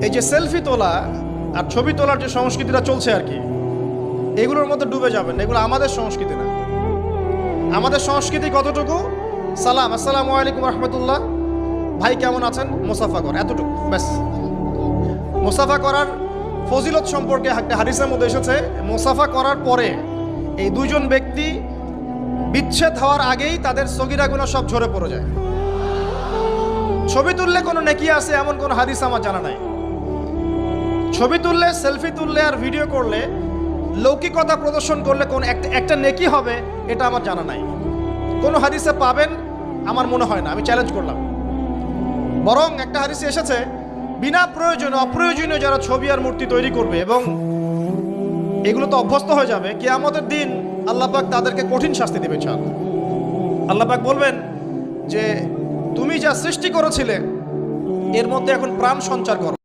এই যে সেলফি তোলা আর ছবি তোলার যে সংস্কৃতিটা চলছে আর কি, এগুলোর মধ্যে ডুবে যাবেন। এগুলো আমাদের সংস্কৃতি না। আমাদের সংস্কৃতি কতটুকু? সালাম, আসসালামু আলাইকুম রহমতুল্লাহ, ভাই কেমন আছেন, মুসাফা কর, এতটুকু ব্যাস। মুসাফা করার ফজিলত সম্পর্কে একটা হাদিসের মধ্যে এসেছে, মুসাফা করার পরে এই দুইজন ব্যক্তি বিচ্ছেদ হওয়ার আগেই তাদের সগীরা গুনাহ সব ঝরে পড়ে যায়। ছবি তুললে কোনো নেকি আছে এমন কোনো হাদিস আমার জানা নাই। ছবি তুললে, সেলফি তুললে আর ভিডিও করলে, লৌকিকতা প্রদর্শন করলে কোন একটা নেকি হবে এটা আমার জানা নাই। কোনো হাদিসে পাবেন আমার মনে হয় না, আমি চ্যালেঞ্জ করলাম। বরং একটা হাদিসে এসেছে বিনা প্রয়োজনে অপ্রয়োজনীয় যারা ছবি আর মূর্তি তৈরি করবে এবং এগুলো তো অভ্যস্ত হয়ে যাবে, কিয়ামতের দিন আল্লাহ পাক তাদেরকে কঠিন শাস্তি দেবে। ইনশাআল্লাহ আল্লাহ পাক বলবেন যে তুমি যা সৃষ্টি করেছিলে এর মধ্যে এখন প্রাণ সঞ্চার করো।